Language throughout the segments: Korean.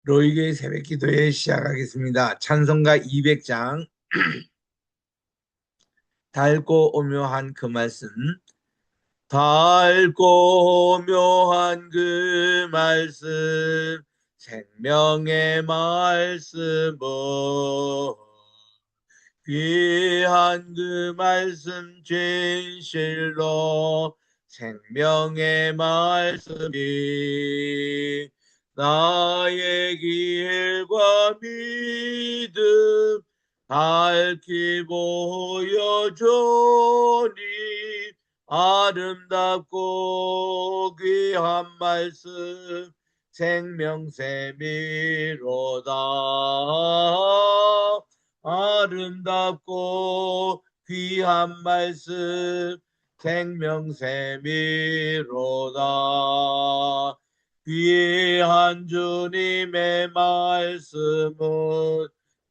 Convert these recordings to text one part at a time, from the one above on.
로이교의 새벽기도회 시작하겠습니다. 찬송가 200장 달고 오묘한 그 말씀. 달고 묘한 그 말씀, 생명의 말씀은 귀한 그 말씀 진실로 생명의 말씀이 나의 길과 믿음 밝히 보여주니 아름답고 귀한 말씀 생명샘이로다. 아름답고 귀한 말씀 생명샘이로다. 귀한 주님의 말씀은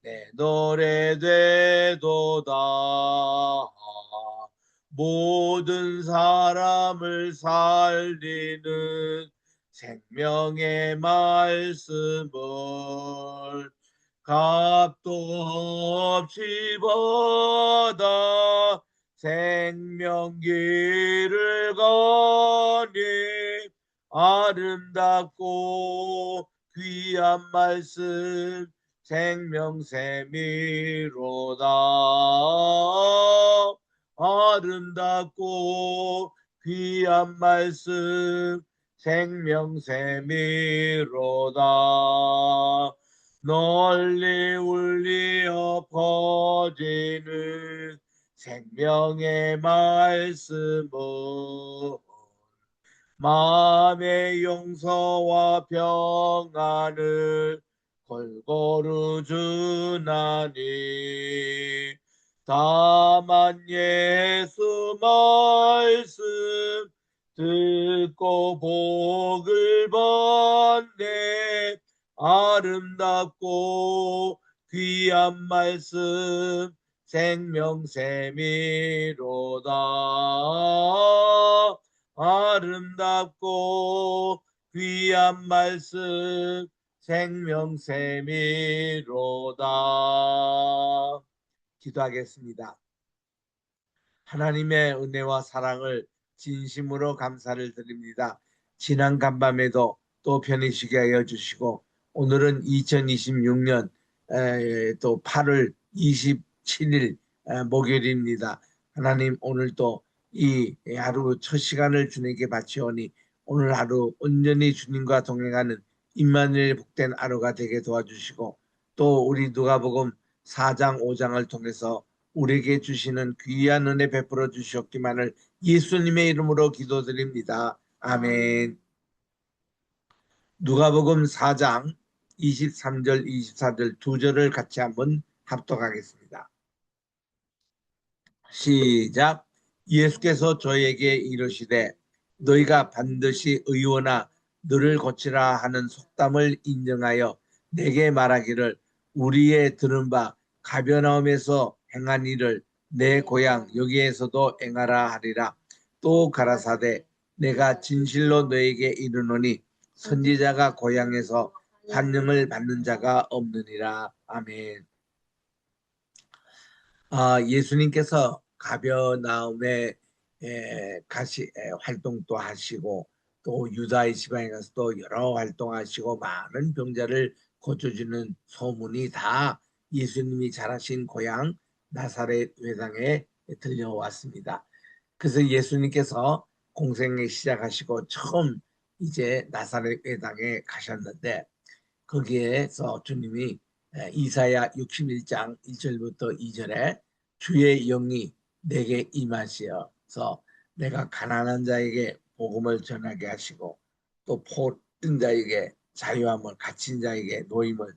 내 노래 되도다. 모든 사람을 살리는 생명의 말씀을 값도 없이 받아 생명길을 가니 아름답고 귀한 말씀 생명샘이로다. 아름답고 귀한 말씀 생명샘이로다. 널리 울리어 퍼지는 생명의 말씀은 마음의 용서와 평안을 골고루 주나니 다만 예수 말씀 듣고 복을 받네. 아름답고 귀한 말씀 생명샘이로다. 아름답고 귀한 말씀 생명샘이로다. 기도하겠습니다. 하나님의 은혜와 사랑을 진심으로 감사를 드립니다. 지난 간밤에도 또 편히 쉬게 하여 주시고 오늘은 2026년 또 8월 27일 목요일입니다. 하나님 오늘 또 이 하루 첫 시간을 주님께 바치오니 오늘 하루 온전히 주님과 동행하는 임마누엘 복된 하루가 되게 도와주시고 또 우리 누가복음 4장 5장을 통해서 우리에게 주시는 귀한 은혜 베풀어 주시옵기만을 예수님의 이름으로 기도드립니다. 아멘. 누가복음 4장 23절 24절 두 절을 같이 한번 합독하겠습니다. 시작. 예수께서 저에게 이르시되 너희가 반드시 의원아 너를 고치라 하는 속담을 인정하여 내게 말하기를 우리의 들은 바 가버나움에서 행한 일을 내 고향 여기에서도 행하라 하리라. 또 가라사대 내가 진실로 너에게 이르노니 선지자가 고향에서 환영을 받는 자가 없느니라. 아멘. 예수님께서 가버나움에 활동도 하시고 또 유다의 지방에 가서 또 여러 활동하시고 많은 병자를 고쳐주는 소문이 다 예수님이 자라신 고향 나사렛 회당에 들려왔습니다. 그래서 예수님께서 공생을 시작하시고 처음 이제 나사렛 회당에 가셨는데 거기에서 주님이 이사야 61장 1절부터 2절에 주의 영이 내게 임하시어서 내가 가난한 자에게 복음을 전하게 하시고 또 포든 자에게 자유함을 갇힌 자에게 노임을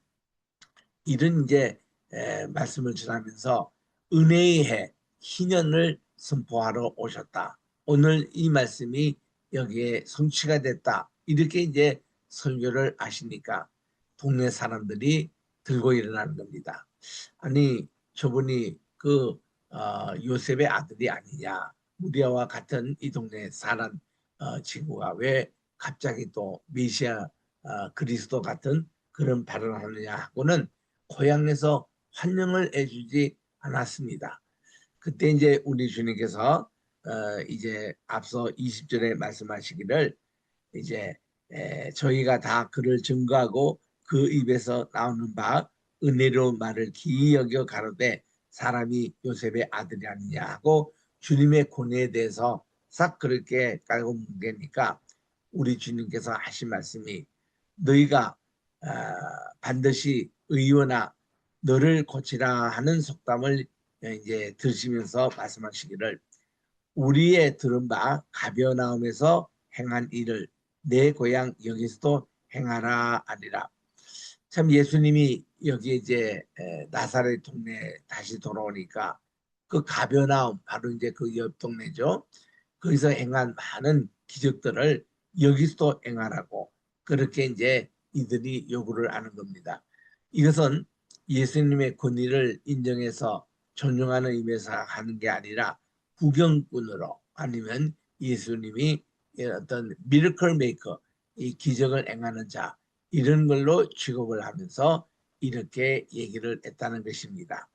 이런 이제 말씀을 전하면서 은혜의 해 희년을 선포하러 오셨다. 오늘 이 말씀이 여기에 성취가 됐다. 이렇게 이제 설교를 하시니까 동네 사람들이 들고 일어나는 겁니다. 아니 저분이 그 요셉의 아들이 아니냐. 우리와 같은 이 동네에 사는 친구가 왜 갑자기 또 메시아 그리스도 같은 그런 발언하느냐 하고는 고향에서 환영을 해주지 않았습니다. 그때 이제 우리 주님께서 이제 앞서 20절에 말씀하시기를 이제 저희가 다 그를 증거하고 그 입에서 나오는 바 은혜로운 말을 기이 여겨 가로되 사람이 요셉의 아들이 아니냐 하고 주님의 고뇌에 대해서 싹 그렇게 깔고 뭉개니까 우리 주님께서 하신 말씀이 너희가 반드시 의원아 너를 고치라 하는 속담을 이제 들으시면서 말씀하시기를 우리의 들은 바 가벼나움에서 행한 일을 내 고향 여기서도 행하라 아니라. 참 예수님이 여기 이제 나사렛 동네에 다시 돌아오니까 그 가벼나움 바로 이제 그 옆 동네죠. 거기서 행한 많은 기적들을 여기서도 행하라고 그렇게 이제 이들이 요구를 하는 겁니다. 이것은 예수님의 권위를 인정해서 존중하는 의미에서 하는 게 아니라 구경꾼으로 아니면 예수님이 어떤 미러클 메이커 이 기적을 행하는 자 이런 걸로 취급을 하면서 이렇게 얘기를 했다는 것입니다.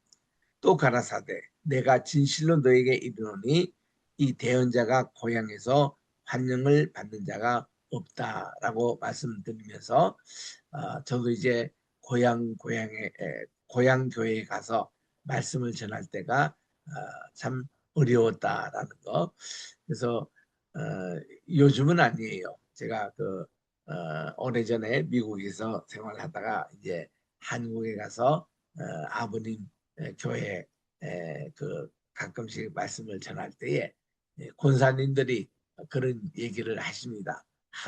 또 가라사대 내가 진실로 너에게 이르노니 이 대언자가 고향에서 환영을 받는 자가 없다라고 말씀드리면서 저도 이제 고향 교회에 가서 말씀을 전할 때가 참 어려웠다라는 거. 그래서 어, 요즘은 아니에요. 제가 오래전에 미국에서 생활하다가 이제 한국에 가서 아버님 교회 가끔씩 말씀을 전할 때에 권사님들이 그런 얘기를 하십니다.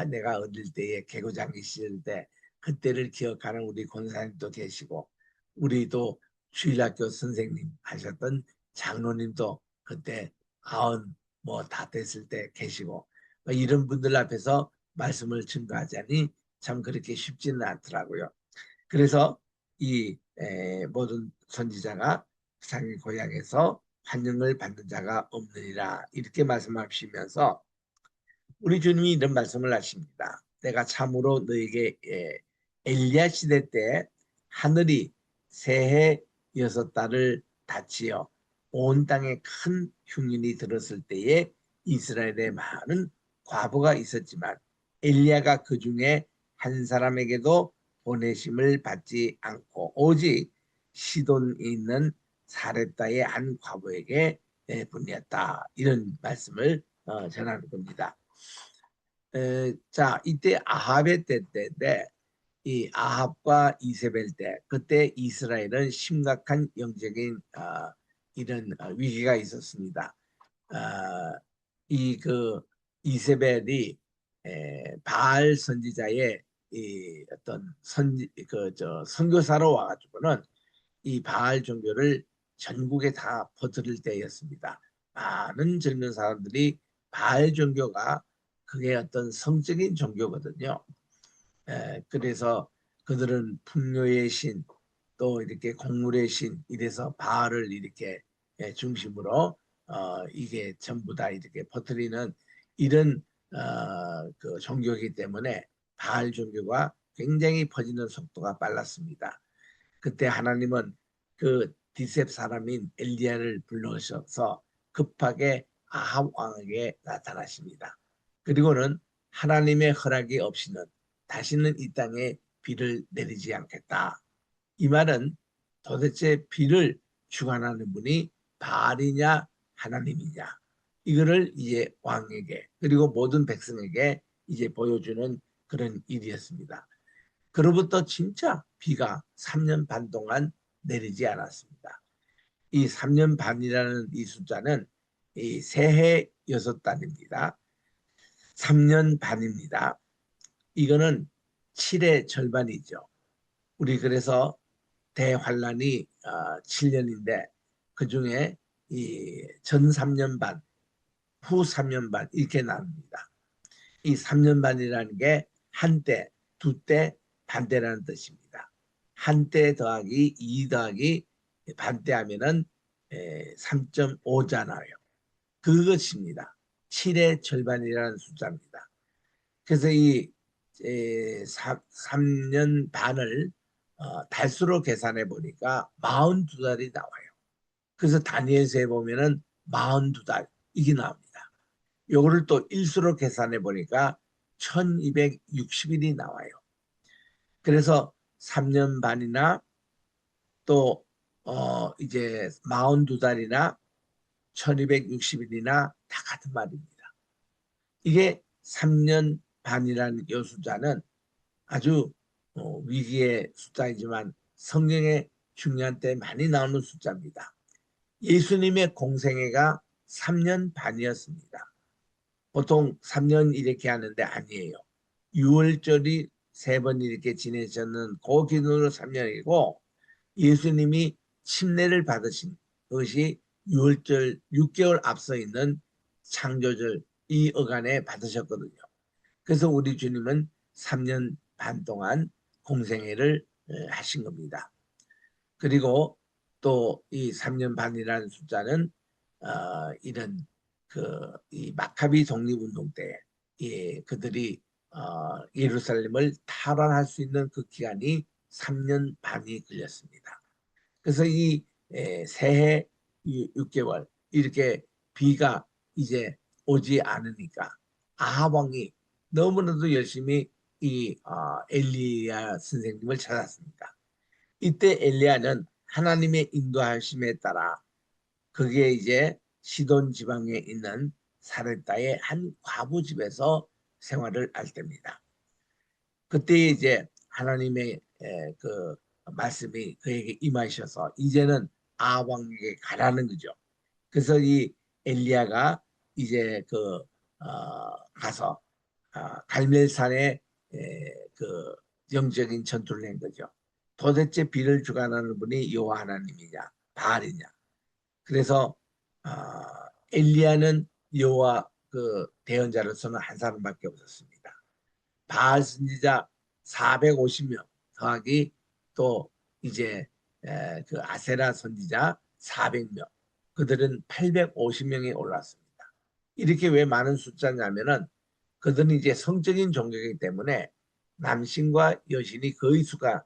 내가 어릴 때에 개구장이 시절 때 그때를 기억하는 우리 권사님도 계시고 우리도 주일학교 선생님 하셨던 장로님도 그때 90뭐 다 됐을 때 계시고 이런 분들 앞에서 말씀을 증거하자니 참 그렇게 쉽지는 않더라고요. 그래서 이 모든 선지자가 자기 고향에서 환영을 받는 자가 없느니라 이렇게 말씀하시면서 우리 주님이 이런 말씀을 하십니다. 내가 참으로 너에게 엘리야 시대 때 하늘이 새해 6달을 닫지어 온 땅에 큰 흉년이 들었을 때에 이스라엘에 많은 과부가 있었지만 엘리야가 그 중에 한 사람에게도 보내심을 받지 않고 오직 시돈에 있는 사렙다의 한 과부에게 보냈다. 이런 말씀을 전하는 겁니다. 자, 이때 아합의 때인데 이 아합과 이세벨 때 그때 이스라엘은 심각한 영적인 이런 위기가 있었습니다. 이 이세벨이 바알 선지자의 이 어떤 선교사로 와가지고는 이 바알 종교를 전국에 다 퍼뜨릴 때였습니다. 많은 젊은 사람들이 바알 종교가 그게 어떤 성적인 종교거든요. 그래서 그들은 풍요의 신, 또 이렇게 곡물의 신, 이래서 바알을 이렇게 중심으로 이게 전부 다 이렇게 퍼뜨리는 이런 그 종교이기 때문에 바알 종교가 굉장히 퍼지는 속도가 빨랐습니다. 그때 하나님은 그 디셉 사람인 엘리야를 불러셔서 급하게 아합 왕에게 나타나십니다. 그리고는 하나님의 허락이 없이는 다시는 이 땅에 비를 내리지 않겠다. 이 말은 도대체 비를 주관하는 분이 바알이냐 하나님이냐 이거를 이제 왕에게 그리고 모든 백성에게 이제 보여주는 그런 일이었습니다. 그로부터 진짜 비가 3년 반 동안 내리지 않았습니다. 이 3년 반이라는 이 숫자는 이 새해 6달입니다. 3년 반입니다. 이거는 7의 절반이죠. 우리 그래서 대환란이 7년인데 그중에 전 3년 반, 후 3년 반 이렇게 나눕니다. 이 3년 반이라는 게 한때, 두때, 반대라는 뜻입니다. 한때 더하기 2 더하기 반대 하면은 3.5잖아요. 그것입니다. 7의 절반이라는 숫자입니다. 그래서 이 3년 반을 달수로 계산해 보니까 42달이 나와요. 그래서 다니엘서에 보면은 42달 이게 나옵니다. 요거를 또 일수로 계산해 보니까 1260일이 나와요. 그래서 3년 반이나 또 이제 42달이나 1260일이나 다 같은 말입니다. 이게 3년 반이라는 이 숫자는 아주 위기의 숫자이지만 성경에 중요한 때 많이 나오는 숫자입니다. 예수님의 공생애가 3년 반이었습니다. 보통 3년 이렇게 하는데 아니에요. 6월절이 3번 이렇게 지내셨는 그 기준으로 3년이고 예수님이 침례를 받으신 것이 6월절 6개월 앞서 있는 창조절 이 어간에 받으셨거든요. 그래서 우리 주님은 3년 반 동안 공생애를 하신 겁니다. 그리고 또 이 3년 반이라는 숫자는 이런 이 마카비 독립운동 때 그들이 예루살렘을 탈환할 수 있는 그 기간이 3년 반이 걸렸습니다. 그래서 이 새해 6개월 이렇게 비가 이제 오지 않으니까 아합 왕이 너무나도 열심히 이 엘리야 선생님을 찾았습니다. 이때 엘리야는 하나님의 인도하심에 따라 그게 이제 시돈 지방에 있는 사렙다의 한 과부 집에서 생활을 할 때입니다. 그때 이제 하나님의 그 말씀이 그에게 임하셔서 이제는 아합 왕에게 가라는 거죠. 그래서 이 엘리야가 이제 가서 갈멜산에 그 영적인 전투를 한 거죠. 도대체 비를 주관하는 분이 여호와 하나님이냐 바알이냐. 그래서 엘리야는 여호와 그 대언자로서는 한 사람밖에 없었습니다. 바알 선지자 450명 더하기 또 이제 그 아세라 선지자 400명 그들은 850명이 올랐습니다. 이렇게 왜 많은 숫자냐면은 그들은 이제 성적인 종교이기 때문에 남신과 여신이 거의 수가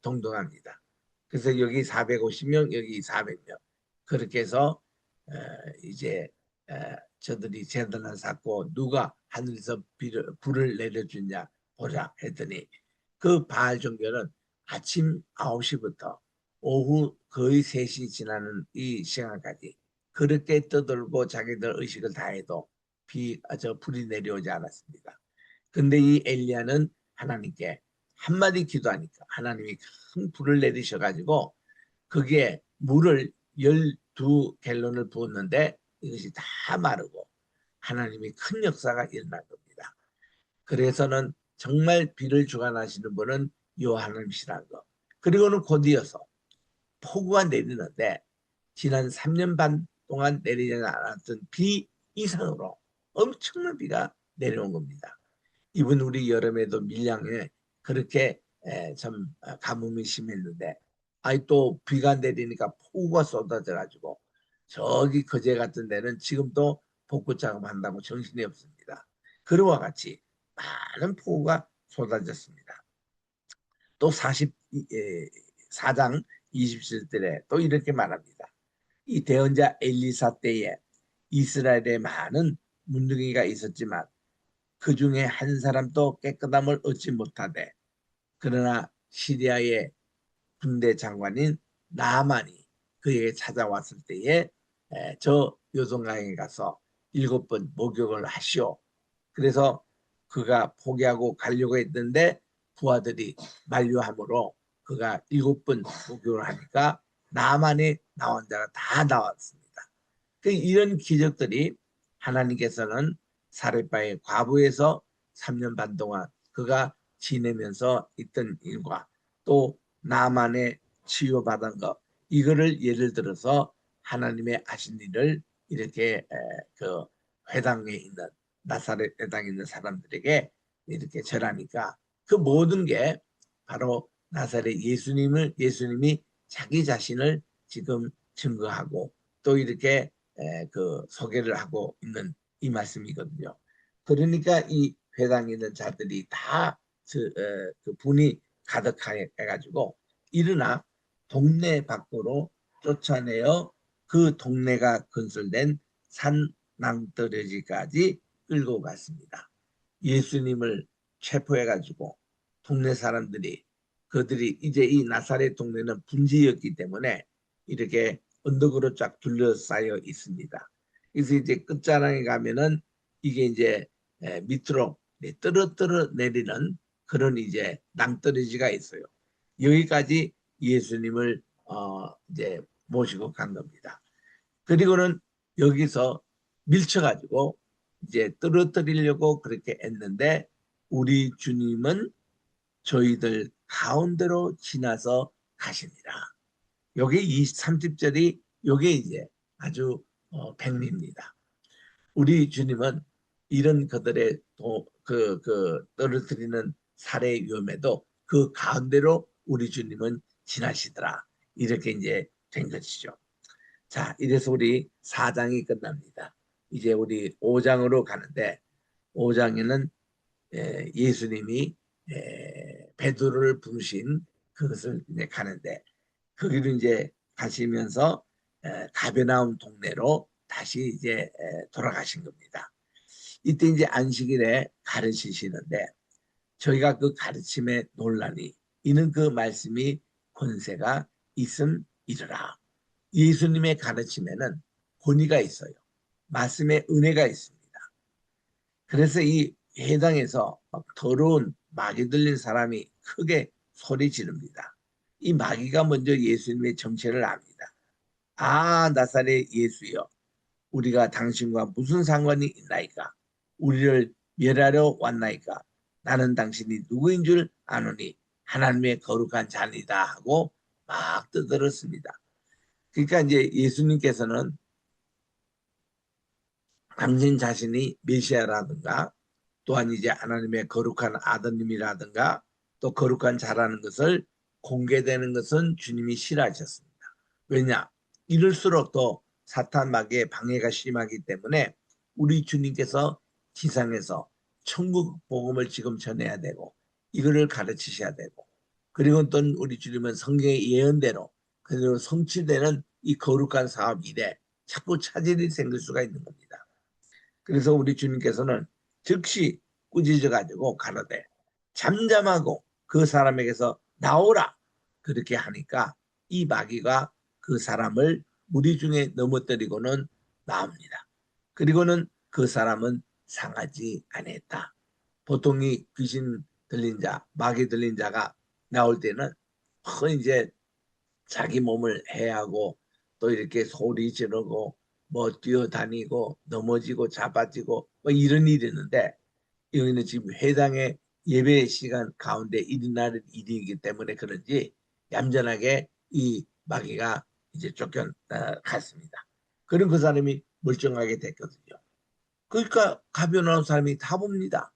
동등합니다. 그래서 여기 450명 여기 400명 그렇게 해서 이제 저들이 제단을 쌓고 누가 하늘에서 불을 내려주냐 보자 했더니 그 바알 종교는 아침 9시부터 오후 거의 3시 지나는 이 시간까지 그렇게 떠들고 자기들 의식을 다해도 불이 내려오지 않았습니다. 근데 이 엘리야는 하나님께 한마디 기도하니까 하나님이 큰 불을 내리셔가지고 그게 물을 12갤론을 부었는데 이것이 다 마르고 하나님이 큰 역사가 일어난 겁니다. 그래서는 정말 비를 주관하시는 분은 여호와 하나님이시라는 거. 그리고는 곧 이어서 폭우가 내리는데 지난 3년 반 동안 내리지 않았던 비 이상으로 엄청난 비가 내려온 겁니다. 이번 우리 여름에도 밀양에 그렇게 참 가뭄이 심했는데 아이 또 비가 내리니까 폭우가 쏟아져 가지고 저기 거제 같은 데는 지금도 복구 작업한다고 정신이 없습니다. 그와 같이 많은 폭우가 쏟아졌습니다. 또 44장 27절에 또 이렇게 말합니다. 이 대언자 엘리사 때에 이스라엘에 많은 문둥이가 있었지만 그 중에 한 사람도 깨끗함을 얻지 못하되 그러나 시리아의 군대 장관인 나만이 그에게 찾아왔을 때에 저 요동강에 가서 7번 목욕을 하시오. 그래서 그가 포기하고 가려고 했는데 부하들이 만류함으로 그가 7번 목욕을 하니까 나만의 나온 자가 다 나왔습니다. 이런 기적들이 하나님께서는 사렙바의 과부에서 3년 반 동안 그가 지내면서 있던 일과 또 나만의 치유받은 것 이거를 예를 들어서 하나님의 하신 일을 이렇게 그 회당에 있는 나사렛 회당에 있는 사람들에게 이렇게 절하니까 그 모든 게 바로 나사렛 예수님이 자기 자신을 지금 증거하고 또 이렇게 그 소개를 하고 있는 이 말씀이거든요. 그러니까 이 회당에 있는 자들이 다 그 분이 가득해가지고 일어나 동네 밖으로 쫓아내어 그 동네가 건설된 산 낭떠러지까지 끌고 갔습니다. 예수님을 체포해가지고 동네 사람들이 그들이 이제 이 나사렛 동네는 분지였기 때문에 이렇게 언덕으로 쫙 둘러싸여 있습니다. 그래서 이제 끝자락에 가면은 이게 이제 밑으로 떨어뜨려 내리는 그런 이제 낭떠러지가 있어요. 여기까지 예수님을 이제 모시고 간 겁니다. 그리고는 여기서 밀쳐가지고 이제 떨어뜨리려고 그렇게 했는데 우리 주님은 저희들 가운데로 지나서 가십니다. 요게 30절이 요게 이제 아주 백미입니다. 우리 주님은 이런 그들의 떨어뜨리는 살해 위험에도 그 가운데로 우리 주님은 지나시더라. 이렇게 이제 된 것이죠. 자, 이래서 우리 4장이 끝납니다. 이제 우리 5장으로 가는데 5장에는 예수님이 베드로를 부르신 그것을 이제 가는데 거기로 이제 가시면서 가베나움 동네로 다시 이제 돌아가신 겁니다. 이때 이제 안식일에 가르치시는데 저희가 그 가르침에 논란이 이는 그 말씀이 권세가 있음이러라. 예수님의 가르침에는 권위가 있어요. 말씀에 은혜가 있습니다. 그래서 이 회당에서 더러운 마귀 들린 사람이 크게 소리 지릅니다. 이 마귀가 먼저 예수님의 정체를 압니다. 아, 나사렛 예수여, 우리가 당신과 무슨 상관이 있나이까? 우리를 멸하려 왔나이까? 나는 당신이 누구인 줄 아노니 하나님의 거룩한 자니다 하고 막 떠들었습니다. 그러니까 이제 예수님께서는 당신 자신이 메시아라든가 또한 이제 하나님의 거룩한 아드님이라든가 또 거룩한 자라는 것을 공개되는 것은 주님이 싫어하셨습니다. 왜냐? 이럴수록 또 사탄 마귀의 방해가 심하기 때문에 우리 주님께서 지상에서 천국 복음을 지금 전해야 되고 이거를 가르치셔야 되고 그리고 또 우리 주님은 성경의 예언대로 그대로 성취되는 이 거룩한 사업 일에 자꾸 차질이 생길 수가 있는 겁니다. 그래서 우리 주님께서는 즉시 꾸짖어 가지고 가로되 잠잠하고 그 사람에게서 나오라 그렇게 하니까 이 마귀가 그 사람을 무리 중에 넘어뜨리고는 나옵니다. 그리고는 그 사람은 상하지 아니했다. 보통 이 귀신 들린 자, 마귀 들린 자가 나올 때는 이제 자기 몸을 해하고 또 이렇게 소리 지르고 뭐 뛰어다니고 넘어지고 잡아지고 뭐 이런 일이 있는데 여기는 지금 회당의 예배 시간 가운데 일어나는 일이기 때문에 그런지 얌전하게 이 마귀가 이제 쫓겨갔습니다. 그런 그 사람이 멀쩡하게 됐거든요. 그러니까 가벼나움 사람이 다 봅니다.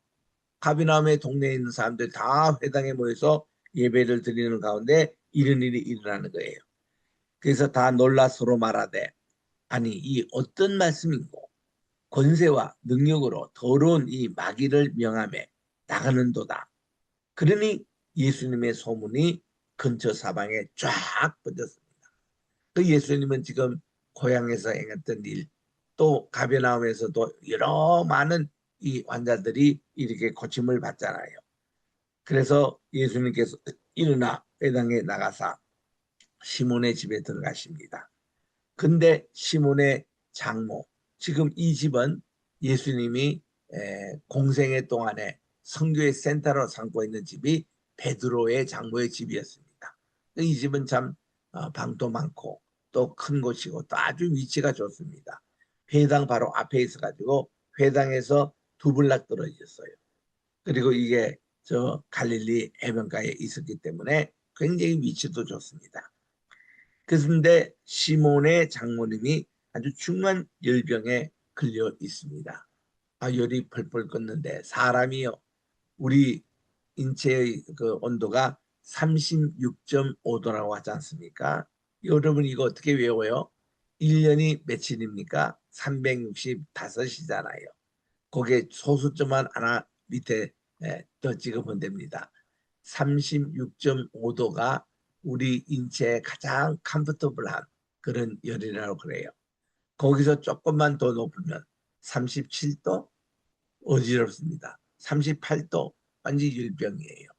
가비나움의 동네에 있는 사람들 다 회당에 모여서 예배를 드리는 가운데 이런 일이 일어나는 거예요. 그래서 다 놀라 서로 말하되 아니 이 어떤 말씀인고 권세와 능력으로 더러운 이 마귀를 명함에 나가는도다. 그러니 예수님의 소문이 근처 사방에 쫙 퍼졌습니다. 그 예수님은 지금 고향에서 행했던 일, 또 가베나움에서도 여러 많은 이 환자들이 이렇게 고침을 받잖아요. 그래서 예수님께서 일어나 회당에 나가사 시몬의 집에 들어가십니다. 근데 시몬의 장모, 지금 이 집은 예수님이 공생애 동안에 선교의 센터로 삼고 있는 집이 베드로의 장모의 집이었습니다. 이 집은 참 방도 많고 또 큰 곳이고 또 아주 위치가 좋습니다. 회당 바로 앞에 있어가지고 회당에서 두 블락 떨어졌어요. 그리고 이게 저 갈릴리 해변가에 있었기 때문에 굉장히 위치도 좋습니다. 그런데 시몬의 장모님이 아주 중한 열병에 걸려 있습니다. 열이 펄펄 끓는데 사람이요 우리 인체의 그 온도가 36.5도라고 하지 않습니까? 여러분 이거 어떻게 외워요? 1년이 며칠입니까? 365이잖아요. 거기에 소수점만 하나 밑에 더 찍으면 됩니다. 36.5도가 우리 인체에 가장 컴포터블한 그런 열이라고 그래요. 거기서 조금만 더 높으면 37도 어지럽습니다. 38도 완전 열병이에요.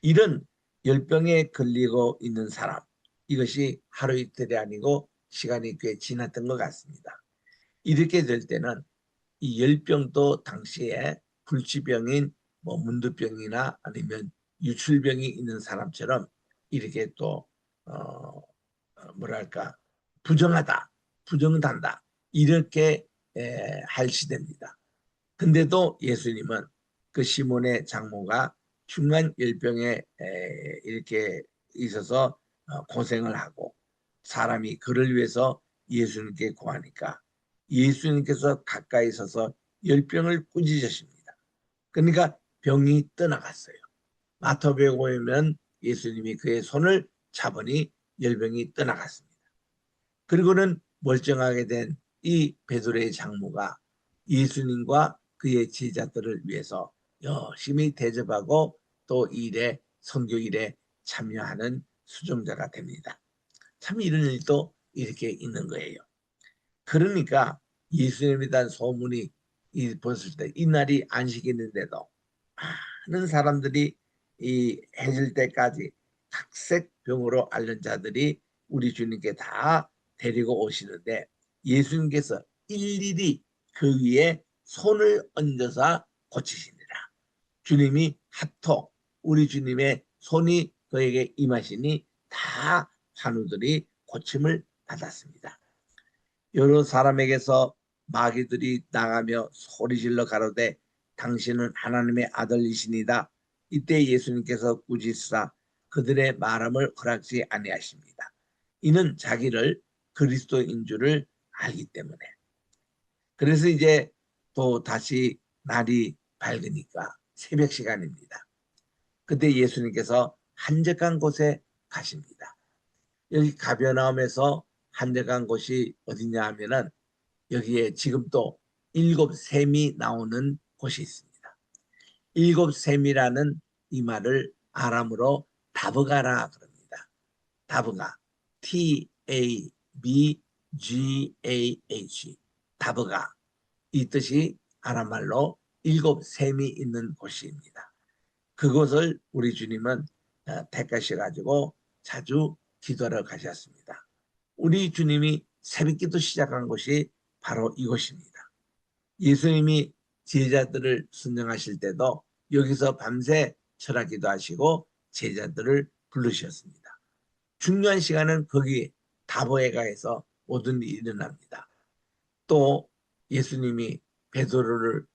이런 열병에 걸리고 있는 사람, 이것이 하루 이틀이 아니고 시간이 꽤 지났던 것 같습니다. 이렇게 될 때는 이 열병도 당시에 불치병인 뭐 문두병이나 아니면 유출병이 있는 사람처럼 이렇게 또 뭐랄까 부정하다, 부정한다 이렇게 할 시대입니다. 근데도 예수님은 그 시몬의 장모가 중한 열병에 이렇게 있어서 고생을 하고 사람이 그를 위해서 예수님께 구하니까 예수님께서 가까이 서서 열병을 꾸짖으십니다. 그러니까 병이 떠나갔어요. 마태복음에 보면 예수님이 그의 손을 잡으니 열병이 떠나갔습니다. 그리고는 멀쩡하게 된 이 베드로의 장모가 예수님과 그의 제자들을 위해서 열심히 대접하고 또 일에 선교 일에 참여하는 수종자가 됩니다. 참 이런 일도 이렇게 있는 거예요. 그러니까 예수님에 대한 소문이 벌었을 때 이 날이 안식일인데도 많은 사람들이 이 해질 때까지 각색 병으로 앓는 자들이 우리 주님께 다 데리고 오시는데 예수님께서 일일이 그 위에 손을 얹어서 고치시니라. 주님이 하토 우리 주님의 손이 그에게 임하시니 다 환우들이 고침을 받았습니다. 여러 사람에게서 마귀들이 나가며 소리질러 가로되 당신은 하나님의 아들이시니다. 이때 예수님께서 꾸짖으사 그들의 말함을 허락지 아니하십니다. 이는 자기를 그리스도인 줄을 알기 때문에. 그래서 이제 또 다시 날이 밝으니까 새벽 시간입니다. 그때 예수님께서 한적한 곳에 가십니다. 여기 가버나움에서 한적한 곳이 어디냐 하면은 여기에 지금 또 일곱 샘이 나오는 곳이 있습니다. 일곱 샘이라는 이 말을 아람으로 다브가라 그럽니다. 다브가 T-A-B-G-A-H 다브가 이 뜻이 아람말로 일곱 샘이 있는 곳입니다. 그곳을 우리 주님은 택하셔가지고 자주 기도하러 가셨습니다. 우리 주님이 새벽기도 시작한 곳이 바로 이곳입니다. 예수님이 제자들을 순정하실 때도 여기서 밤새 철학기도 하시고 제자들을 부르셨습니다. 중요한 시간은 거기 다보에가에서 모든 일이 일어납니다. 또 예수님이 베드로를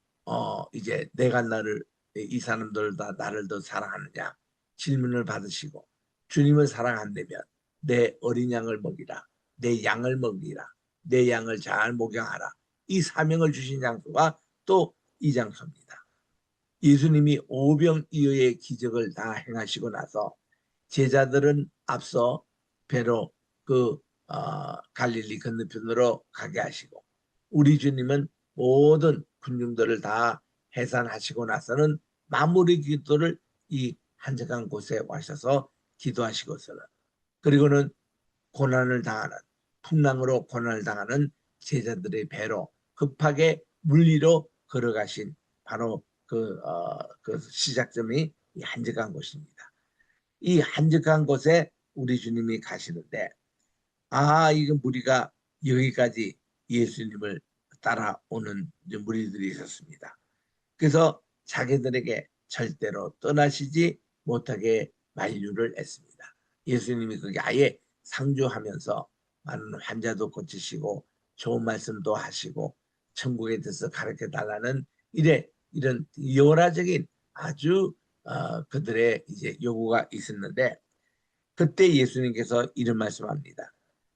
이제 내가 나를 이 사람들 다 나를 더 사랑하느냐 질문을 받으시고 주님을 사랑한다면 내 어린 양을 먹이라 내 양을 먹이라 내 양을 잘 목양하라 이 사명을 주신 장소가 또 이 장소입니다. 예수님이 오병이어의 기적을 다 행하시고 나서 제자들은 앞서 배로 그 갈릴리 건너편으로 가게 하시고 우리 주님은 모든 군중들을 다 해산하시고 나서는 마무리 기도를 이 한적한 곳에 와셔서 기도하시고서는 그리고는 고난을 당하는 풍랑으로 고난을 당하는 제자들의 배로 급하게 물리로 걸어가신 바로 그 시작점이 이 한적한 곳입니다. 이 한적한 곳에 우리 주님이 가시는데 이거 무리가 여기까지 예수님을 따라오는 무리들이 있었습니다. 그래서 자기들에게 절대로 떠나시지 못하게 만류를 했습니다. 예수님이 그게 아예 상주하면서 많은 환자도 고치시고 좋은 말씀도 하시고 천국에 대해서 가르쳐 달라는 이런 여라적인 아주 그들의 이제 요구가 있었는데 그때 예수님께서 이런 말씀합니다.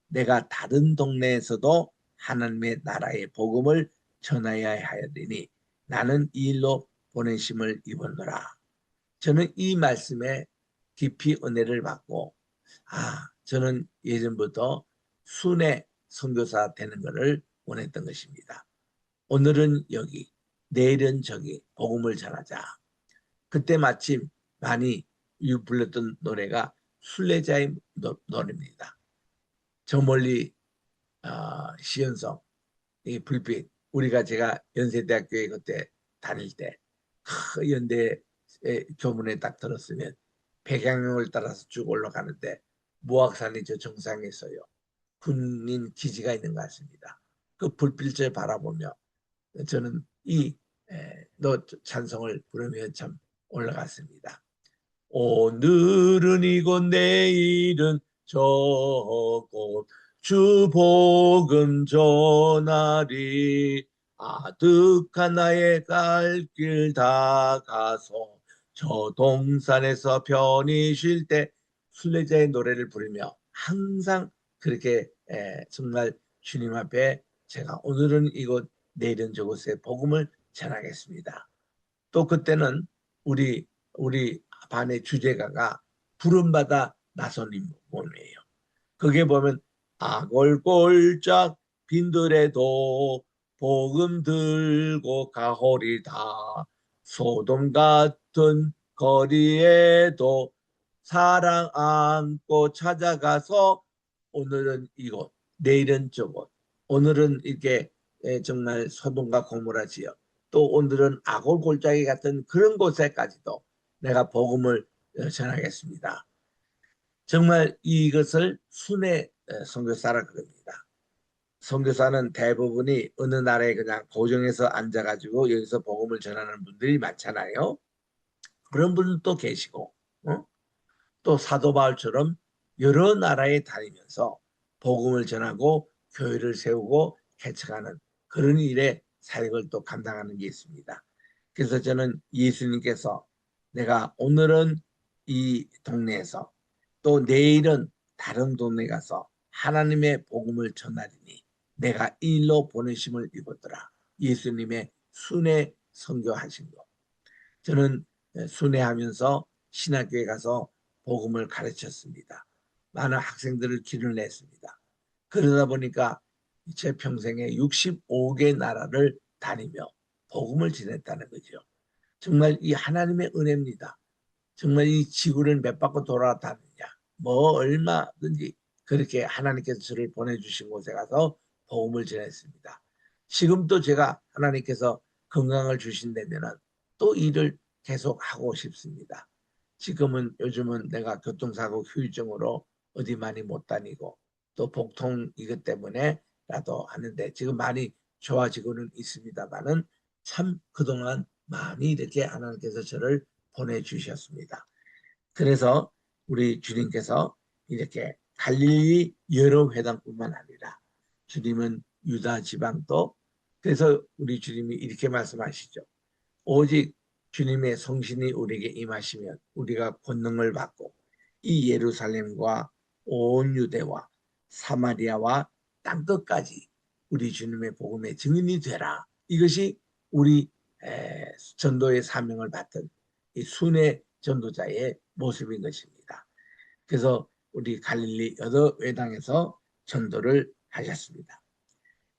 내가 다른 동네에서도 하나님의 나라의 복음을 전하여야 하였으니 나는 이 일로 보내심을 입었노라. 저는 이 말씀에 깊이 은혜를 받고 저는 예전부터 순회 선교사 되는 것을 원했던 것입니다. 오늘은 여기 내일은 저기 복음을 전하자. 그때 마침 많이 불렀던 노래가 순례자의 노래입니다. 저 멀리 시연성, 이 불빛, 우리가 제가 연세대학교에 그때 다닐 때 그 연대 교문에 딱 들었으면 백양령을 따라서 쭉 올라가는데 무악산이 저 정상에 있어요. 군인 기지가 있는 것 같습니다. 그 불빛을 바라보며 저는 너 찬송을 부르며 참 올라갔습니다. 오늘은 이곳 내일은 저곳 주 복음 전하리 아득한 나의 갈 길 다 가서 저 동산에서 편히 쉴 때 순례자의 노래를 부르며 항상 그렇게 정말 주님 앞에 제가 오늘은 이곳 내일은 저곳에 복음을 전하겠습니다. 또 그때는 우리 반의 주제가가 부름받아 나선님 몸이에요. 그게 보면 아골골짝 빈들에도 복음 들고 가호리다 소돔 같은 거리에도 사랑 안고 찾아가서 오늘은 이곳 내일은 저곳 오늘은 이게 정말 소돔과 고모라 지역 또 오늘은 아골골짜기 같은 그런 곳에까지도 내가 복음을 전하겠습니다. 정말 이것을 순회 선교사라 그럽니다. 선교사는 대부분이 어느 나라에 그냥 고정해서 앉아가지고 여기서 복음을 전하는 분들이 많잖아요. 그런 분들도 계시고 또 사도 바울처럼 여러 나라에 다니면서 복음을 전하고 교회를 세우고 개척하는 그런 일에 사역을 또 감당하는 게 있습니다. 그래서 저는 예수님께서 내가 오늘은 이 동네에서 또 내일은 다른 동네 가서 하나님의 복음을 전하리니 내가 이 일로 보내심을 입었더라. 예수님의 순회 선교하신 거. 저는 순회하면서 신학교에 가서 복음을 가르쳤습니다. 많은 학생들을 길을 냈습니다. 그러다 보니까 제 평생에 65개 나라를 다니며 복음을 전했다는 거죠. 정말 이 하나님의 은혜입니다. 정말 이 지구를 몇 바퀴 돌아다니냐 뭐 얼마든지 그렇게 하나님께서 저를 보내주신 곳에 가서 복음을 전했습니다. 지금도 제가 하나님께서 건강을 주신다면 또 일을 계속 하고 싶습니다. 지금은 요즘은 내가 교통사고 후유증으로 어디 많이 못 다니고 또 복통 이것 때문에 나도 하는데 지금 많이 좋아지고는 있습니다만은 참 그동안 많이 이렇게 하나님께서 저를 보내주셨습니다. 그래서 우리 주님께서 이렇게 갈릴리 여러 회당뿐만 아니라 주님은 유다 지방도 그래서 우리 주님이 이렇게 말씀하시죠. 오직 주님의 성신이 우리에게 임하시면 우리가 권능을 받고 이 예루살렘과 온 유대와 사마리아와 땅끝까지 우리 주님의 복음의 증인이 되라. 이것이 우리 전도의 사명을 받던 이 순회 전도자의 모습인 것입니다. 그래서 우리 갈릴리 여러 회당에서 전도를 하셨습니다.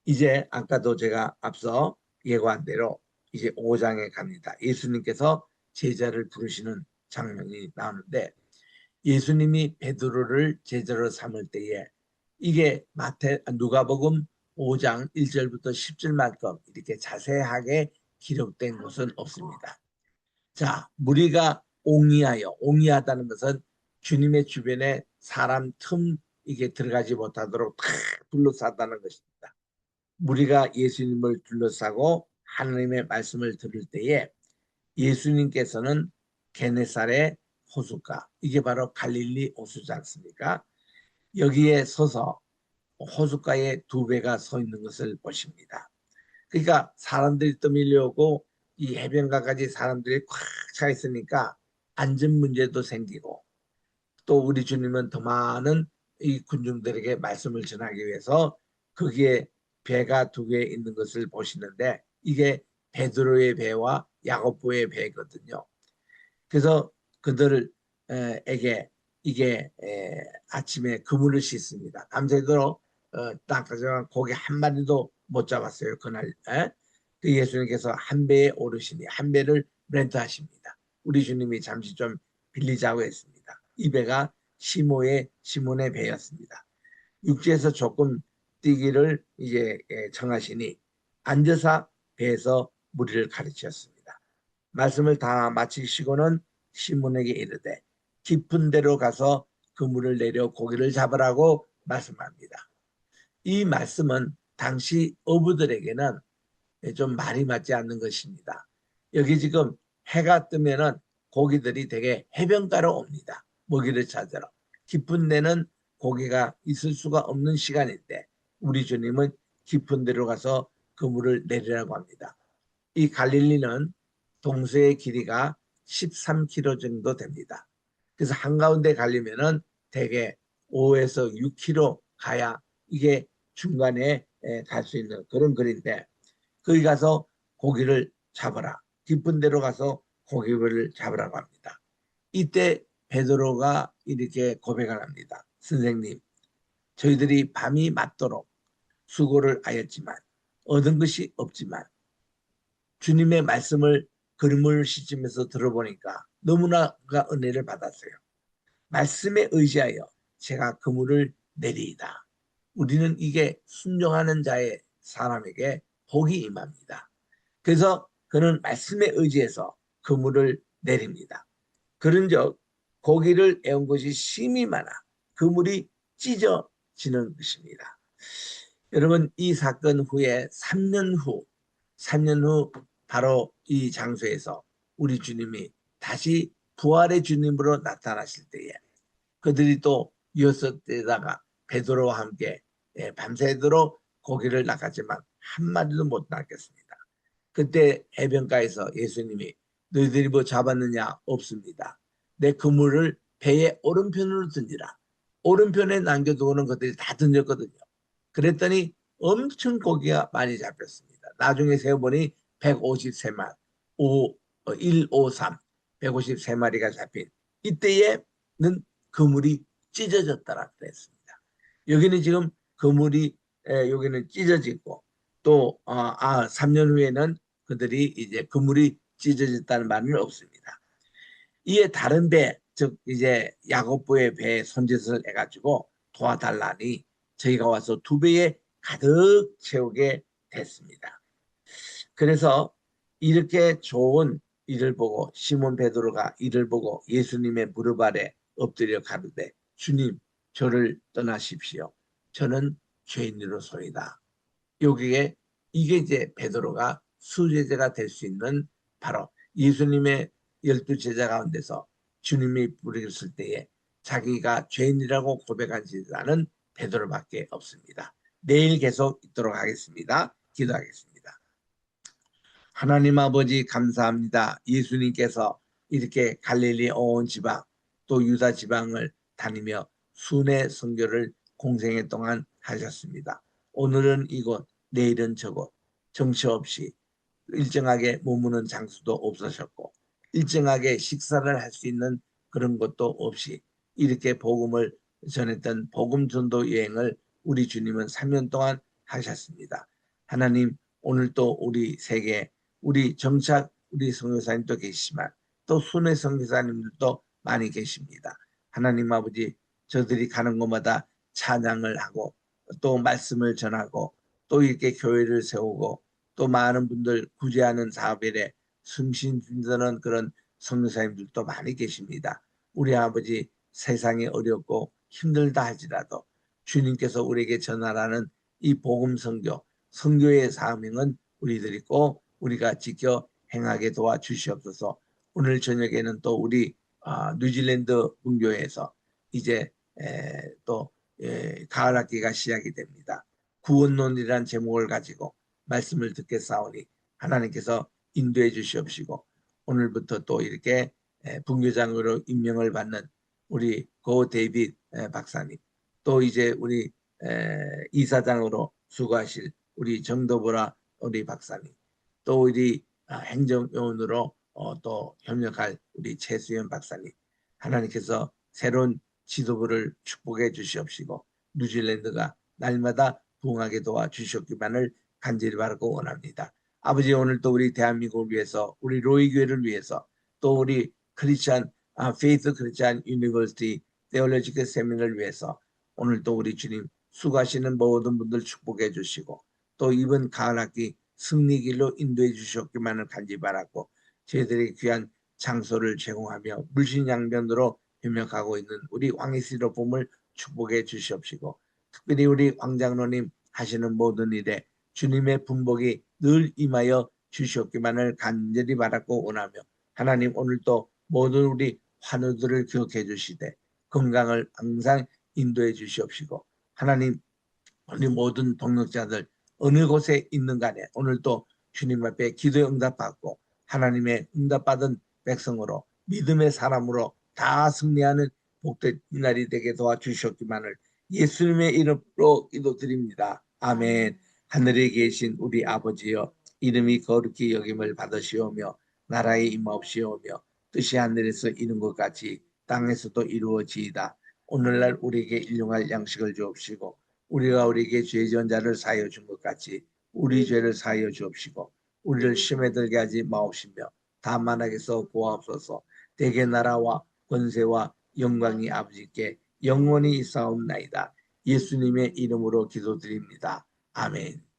이제 아까도 제가 앞서 예고한 대로 이제 5장에 갑니다. 예수님께서 제자를 부르시는 장면이 나오는데 예수님이 베드로를 제자로 삼을 때에 이게 누가복음 5장 1절부터 10절만큼 이렇게 자세하게 기록된 것은 없습니다. 자, 무리가 옹이하다는 것은 주님의 주변에 사람 틈 이게 들어가지 못하도록 탁 둘러싸다는 것입니다. 무리가 예수님을 둘러싸고 하나님의 말씀을 들을 때에 예수님께서는 게네사렛 호숫가, 이게 바로 갈릴리 호수지 않습니까? 여기에 서서 호숫가에 두 배가 서 있는 것을 보십니다. 그러니까 사람들이 또 밀려오고 이 해변가까지 사람들이 꽉 차 있으니까 안전 문제도 생기고 또 우리 주님은 더 많은 이 군중들에게 말씀을 전하기 위해서 거기에 배가 두 개 있는 것을 보시는데 이게 베드로의 배와 야고보의 배거든요. 그래서 그들에게 이게 아침에 그물을 씻습니다. 밤새도록 땅까지만 고기 한 마리도 못 잡았어요. 그날 그 예수님께서 한 배에 오르시니 한 배를 렌트하십니다. 우리 주님이 잠시 좀 빌리자고 했습니다. 이 배가 시몬의 배였습니다. 육지에서 조금 뛰기를 이제 청하시니 앉아서 배에서 무리를 가르치셨습니다. 말씀을 다 마치시고는 시몬에게 이르되 깊은 데로 가서 그물을 내려 고기를 잡으라고 말씀합니다. 이 말씀은 당시 어부들에게는 좀 말이 맞지 않는 것입니다. 여기 지금 해가 뜨면은 고기들이 되게 해변가로 옵니다. 먹이를 찾으러. 깊은 데는 고기가 있을 수가 없는 시간인데 우리 주님은 깊은 데로 가서 그물을 내리라고 합니다. 이 갈릴리는 동서의 길이가 13km 정도 됩니다. 그래서 한가운데 가려면은 대개 5에서 6km 가야 이게 중간에 갈 수 있는 그런 거리인데 거기 가서 고기를 잡아라. 깊은 데로 가서 고기를 잡으라고 합니다. 이때 베드로가 이렇게 고백을 합니다. 선생님, 저희들이 밤이 맞도록 수고를 하였지만 얻은 것이 없지만 주님의 말씀을 그림을 시점에서 들어보니까 너무나가 은혜를 받았어요. 말씀에 의지하여 제가 그물을 내리이다. 우리는 이게 순종하는 자의 사람에게 복이 임합니다. 그래서 그는 말씀에 의지해서 그물을 내립니다. 그런즉 고기를 애운 것이 심히 많아 그물이 찢어지는 것입니다. 여러분 이 사건 후에 3년 후 바로 이 장소에서 우리 주님이 다시 부활의 주님으로 나타나실 때에 그들이 또 여섯에다가 베드로와 함께 밤새도록 고기를 낚았지만 한 마리도 못 낚았습니다. 그때 해변가에서 예수님이 너희들이 뭐 잡았느냐? 없습니다. 내 그물을 배의 오른편으로 던지라. 오른편에 남겨두고는 그들이 다 던졌거든요. 그랬더니 엄청 고기가 많이 잡혔습니다. 나중에 세어보니 153마리, 153, 153마리가 잡힌 이때에는 그물이 찢어졌다라 그랬습니다. 여기는 지금 그물이 여기는 찢어지고 또 3년 후에는 그들이 이제 그물이 찢어졌다는 말은 없습니다. 이에 다른 배, 즉 이제 야고보의 배에 손짓을 해가지고 도와달라니 저희가 와서 2배에 가득 채우게 됐습니다. 그래서 이렇게 좋은 일을 보고 시몬 베드로가 이를 보고 예수님의 무릎 아래 엎드려 가로되 주님 저를 떠나십시오. 저는 죄인으로소이다. 여기에 이게 이제 베드로가 수제자가 될 수 있는 바로 예수님의 12제자 가운데서 주님이 부르셨을 때에 자기가 죄인이라고 고백한 자는 베드로밖에 없습니다. 내일 계속 있도록 하겠습니다. 기도하겠습니다. 하나님 아버지 감사합니다. 예수님께서 이렇게 갈릴리 온 지방 또 유다 지방을 다니며 순회 선교를 공생애 동안 하셨습니다. 오늘은 이곳 내일은 저곳 정처 없이 일정하게 머무는 장소도 없으셨고 일정하게 식사를 할 수 있는 그런 것도 없이 이렇게 복음을 전했던 복음 전도 여행을 우리 주님은 3년 동안 하셨습니다. 하나님 오늘 또 우리 세계 우리 정착 우리 선교사님도 계시지만 또 순회 선교사님들도 많이 계십니다. 하나님 아버지 저들이 가는 곳마다 찬양을 하고 또 말씀을 전하고 또 이렇게 교회를 세우고 또 많은 분들 구제하는 사업에 숨쉬는 그런 선교사님들도 많이 계십니다. 우리 아버지 세상이 어렵고 힘들다 할지라도 주님께서 우리에게 전하라는 이 복음 선교, 선교의 사명은 우리들이 꼭 우리가 지켜 행하게 도와주시옵소서. 오늘 저녁에는 또 우리 뉴질랜드 분교회에서 이제 또 가을 학기가 시작이 됩니다. 구원론이라는 제목을 가지고 말씀을 듣겠사오니 하나님께서 인도해 주시옵시고 오늘부터 또 이렇게 분교장으로 임명을 받는 우리 고 데이빗 박사님 또 이제 우리 이사장으로 수고하실 우리 정도보라 우리 박사님 또 우리 행정요원으로 또 협력할 우리 최수연 박사님 하나님께서 새로운 지도부를 축복해 주시옵시고 뉴질랜드가 날마다 부흥하게 도와주시옵기만을 간절히 바라고 원합니다. 아버지 오늘 또 우리 대한민국을 위해서 우리 로이 교회를 위해서 또 우리 크리스천 페이스 크리스천 유니버시티 테올로지컬 세미나를 위해서 오늘 또 우리 주님 수고하시는 모든 분들 축복해 주시고 또 이번 가을 학기 승리길로 인도해 주셨기만을 간절히 바랐고 저희들이 귀한 장소를 제공하며 물신양면으로 협력하고 있는 우리 왕이시로 봄을 축복해 주시옵시고 특별히 우리 왕장로님 하시는 모든 일에 주님의 분복이 늘 임하여 주시옵기만을 간절히 바랐고 원하며 하나님 오늘도 모든 우리 환우들을 기억해 주시되 건강을 항상 인도해 주시옵시고 하나님 우리 모든 동역자들 어느 곳에 있는 간에 오늘도 주님 앞에 기도에 응답받고 하나님의 응답받은 백성으로 믿음의 사람으로 다 승리하는 복된 날이 되게 도와주셨기만을 예수님의 이름으로 기도드립니다. 아멘. 하늘에 계신 우리 아버지여 이름이 거룩히 여김을 받으시오며 나라의 임하옵시오며 뜻이 하늘에서 이룬 것 같이 땅에서도 이루어지이다. 오늘날 우리에게 일용할 양식을 주옵시고 우리가 우리에게 죄 지은 자를 사하여 준 것 같이 우리 죄를 사하여 주옵시고 우리를 심에 들게 하지 마옵시며 다만 악에서 구하옵소서. 대개 나라와 권세와 영광이 아버지께 영원히 있사옵나이다. 예수님의 이름으로 기도드립니다. 아멘.